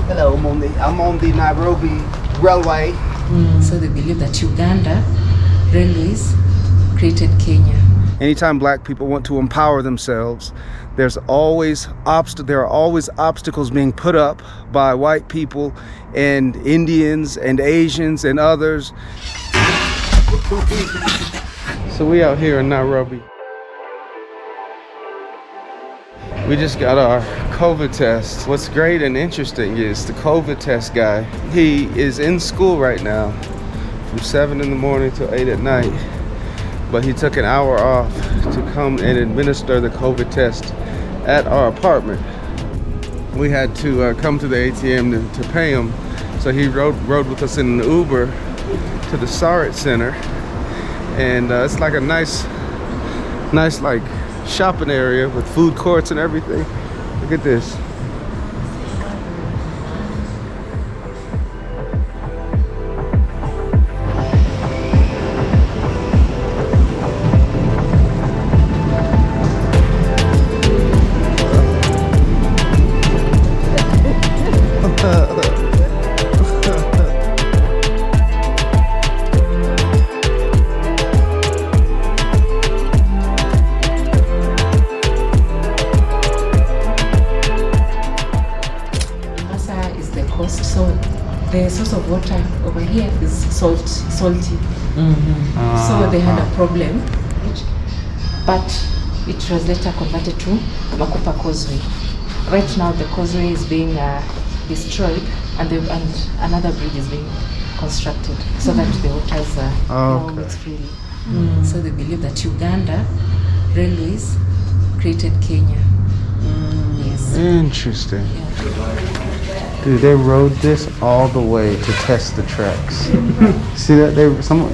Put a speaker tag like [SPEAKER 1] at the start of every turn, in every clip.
[SPEAKER 1] Hello, I'm on the Nairobi Railway.
[SPEAKER 2] So they believe that Uganda Railways created Kenya.
[SPEAKER 3] Anytime black people want to empower themselves, there are always obstacles being put up by white people and Indians and Asians and others. So we out here in Nairobi. We just got our COVID test. What's great and interesting is the COVID test guy, he is in school right now from 7 in the morning till 8 at night. But he took an hour off to come and administer the COVID test at our apartment. We had to come to the ATM to pay him. So he rode with us in an Uber to the Sarit Center. And it's like a nice like shopping area with food courts and everything. Look at this.
[SPEAKER 2] The source of water over here is salty. So they had a problem, but it was later converted to Makupa Causeway. Right now the causeway is being destroyed and another bridge is being constructed so that the waters now mix freely. So they believe that Uganda Railways created Kenya. Yes.
[SPEAKER 3] Interesting.
[SPEAKER 2] Yeah.
[SPEAKER 3] Dude, they rode this all the way to test the tracks. See that? It's motor.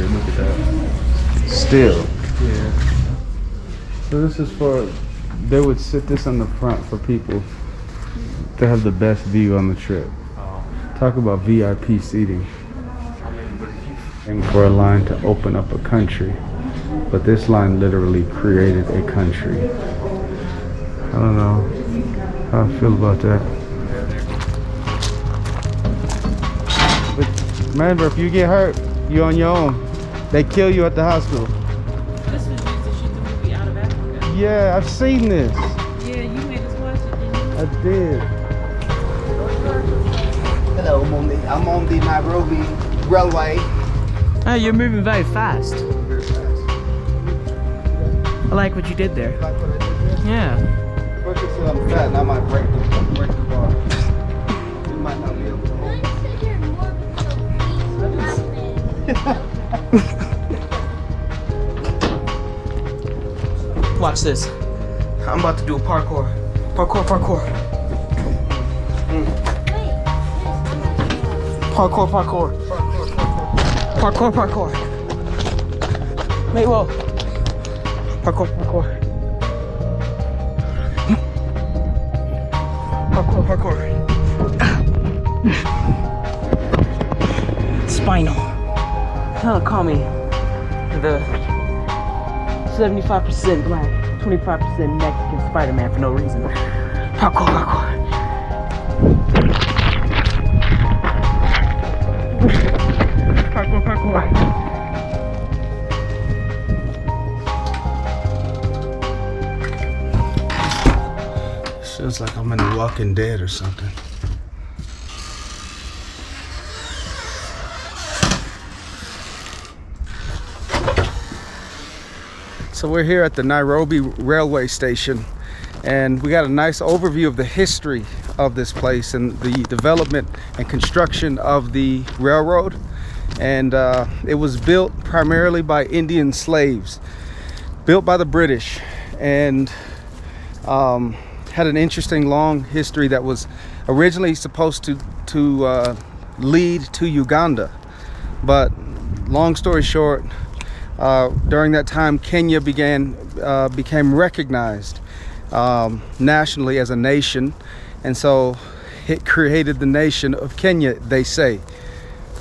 [SPEAKER 3] Look at that. Still. Yeah. So this is for. They would sit this on the front for people to have the best view on the trip. Talk about VIP seating. And for a line to open up a country, but this line literally created a country. I don't know how I feel about that. But remember, if you get hurt, you're on your own. They kill you at the hospital.
[SPEAKER 4] This was used to shoot the movie Out of Africa.
[SPEAKER 3] Yeah, I've seen this.
[SPEAKER 4] Yeah, you made us watch it, didn't you?
[SPEAKER 3] I did.
[SPEAKER 1] Hello, I'm on the Nairobi Railway.
[SPEAKER 4] Oh, you're moving very fast.
[SPEAKER 1] Very fast.
[SPEAKER 4] I like what you did there.
[SPEAKER 1] Like what I did there?
[SPEAKER 4] Yeah.
[SPEAKER 1] Especially since I'm fat and I might break the bar. You might not be able to hold
[SPEAKER 4] it. Watch this. I'm about to do a parkour. Parkour. Parkour. Mate, whoa. Parkour. Spinal. Hell, call me the 75% black, 25% Mexican Spider-Man for no reason. Parkour.
[SPEAKER 3] Feels like I'm in The Walking Dead or something. So we're here at the Nairobi Railway Station, and we got a nice overview of the history of this place and the development and construction of the railroad. And it was built primarily by Indian slaves, built by the British, and had an interesting long history that was originally supposed to lead to Uganda. But long story short, during that time, Kenya became recognized nationally as a nation, and so it created the nation of Kenya, they say.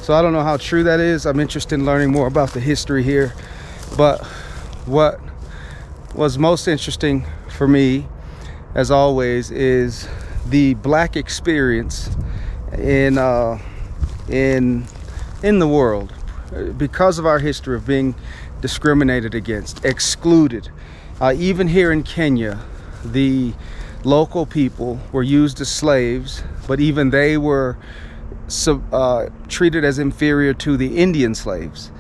[SPEAKER 3] So I don't know how true that is. I'm interested in learning more about the history here. But what was most interesting for me, as always, is the black experience in the world because of our history of being discriminated against, excluded. Even here in Kenya, the local people were used as slaves, but even they were treated as inferior to the Indian slaves.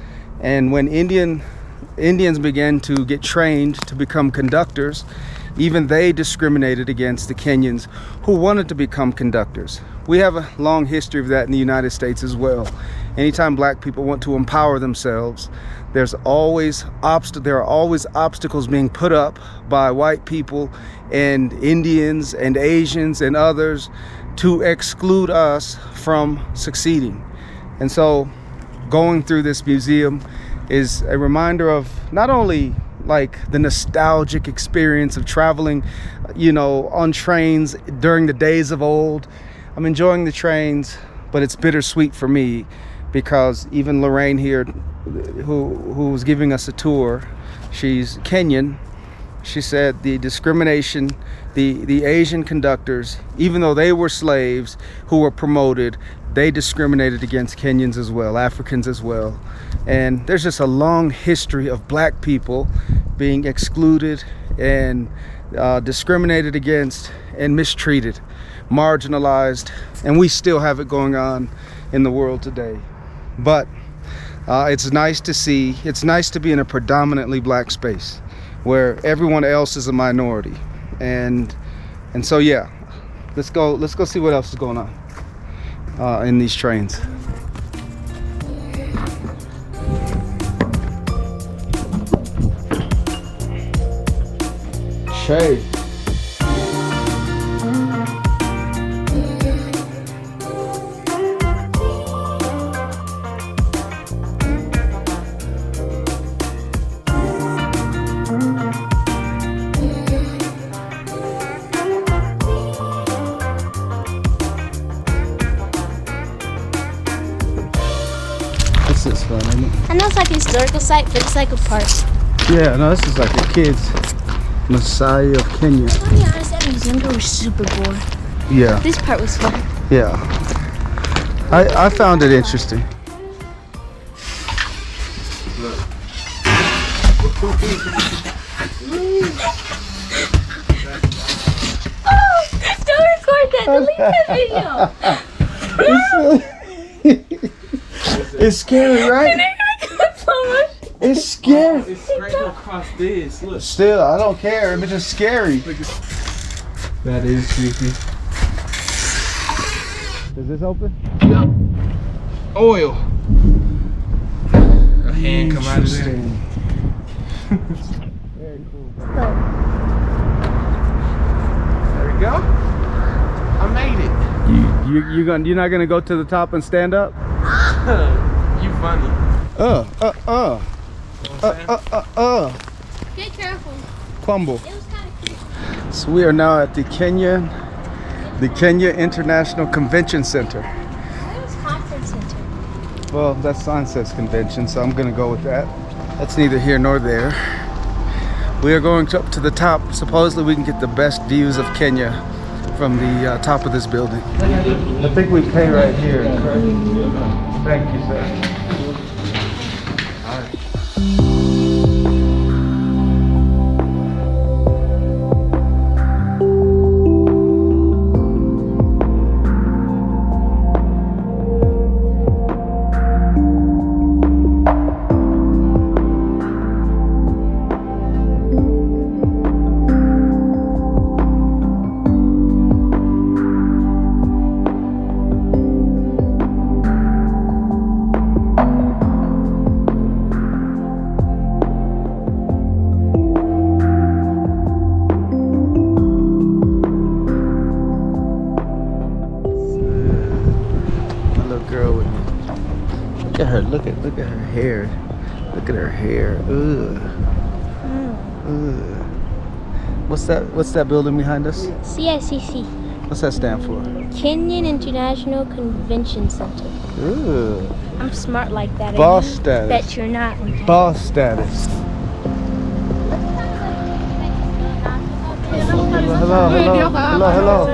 [SPEAKER 3] And when Indians began to get trained to become conductors, even they discriminated against the Kenyans who wanted to become conductors. We have a long history of that in the United States as well. Anytime black people want to empower themselves, there are always obstacles being put up by white people and Indians and Asians and others to exclude us from succeeding. And so going through this museum is a reminder of not only like the nostalgic experience of traveling, you know, on trains during the days of old. I'm enjoying the trains, but it's bittersweet for me because even Lorraine here, who was giving us a tour, she's Kenyan. She said the discrimination, the Asian conductors, even though they were slaves who were promoted, they discriminated against Kenyans as well, Africans as well. And there's just a long history of black people being excluded and discriminated against and mistreated, marginalized, and we still have it going on in the world today. But it's nice to see, it's nice to be in a predominantly black space where everyone else is a minority. And so yeah, let's go see what else is going on in these trains. Shay. This is fun, isn't it?
[SPEAKER 5] I know it's like a historical site, but it's like a park.
[SPEAKER 3] Yeah, no, this is like a kid's Messiah of Kenya.
[SPEAKER 5] To be honest, at museum we were super bored.
[SPEAKER 3] Yeah.
[SPEAKER 5] This part was fun.
[SPEAKER 3] Yeah. I found it interesting.
[SPEAKER 5] Oh, don't record that. Delete that video.
[SPEAKER 3] It's scary, right? It's scary.
[SPEAKER 4] It's straight across this. Look.
[SPEAKER 3] Still, I don't care. It's just scary.
[SPEAKER 4] That is creepy.
[SPEAKER 3] Is this open?
[SPEAKER 4] Yep. Oil. A hand come out of there.
[SPEAKER 3] Very cool.
[SPEAKER 4] There we go. I made it.
[SPEAKER 3] You're not gonna go to the top and stand up?
[SPEAKER 4] You funny.
[SPEAKER 5] Get careful.
[SPEAKER 3] Crumble.
[SPEAKER 5] It was kind of cute.
[SPEAKER 3] So we are now at the Kenya International Convention Centre.
[SPEAKER 5] It was conference center.
[SPEAKER 3] Well, that sign says convention, so I'm gonna go with that. That's neither here nor there. We are going up to the top. Supposedly we can get the best views of Kenya from the top of this building. I think we pay right here. Thank you, sir. All right. Look at her hair. Look at her hair. Ugh. Ugh. What's that building behind us?
[SPEAKER 5] KICC.
[SPEAKER 3] What's that stand for?
[SPEAKER 5] Kenyan International Convention Centre.
[SPEAKER 3] Ooh.
[SPEAKER 5] I'm smart like that.
[SPEAKER 3] Boss status.
[SPEAKER 5] Bet you're not.
[SPEAKER 3] Boss status. Hello.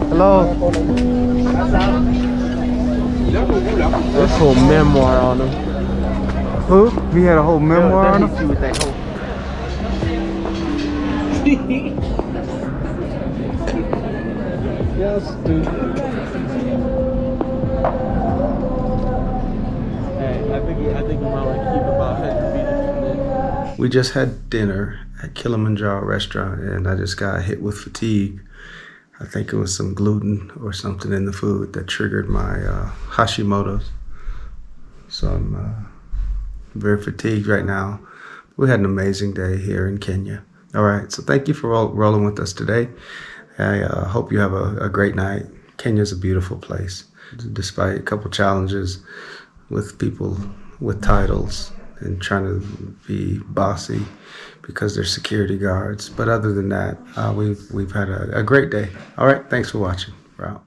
[SPEAKER 3] Hello.
[SPEAKER 4] This whole memoir on him.
[SPEAKER 3] Who? He had a whole memoir on him?
[SPEAKER 4] See what that whole.
[SPEAKER 3] Yes, dude.
[SPEAKER 4] Hey, I think you might want to keep about 100 meters.
[SPEAKER 3] We just had dinner at Kilimanjaro Restaurant, and I just got hit with fatigue. I think it was some gluten or something in the food that triggered my Hashimoto's. So I'm very fatigued right now. We had an amazing day here in Kenya. All right, so thank you for rolling with us today. I hope you have a great night. Kenya's a beautiful place, despite a couple challenges with people with titles and trying to be bossy because they're security guards. But other than that, we've had a great day. All right, thanks for watching. We're out.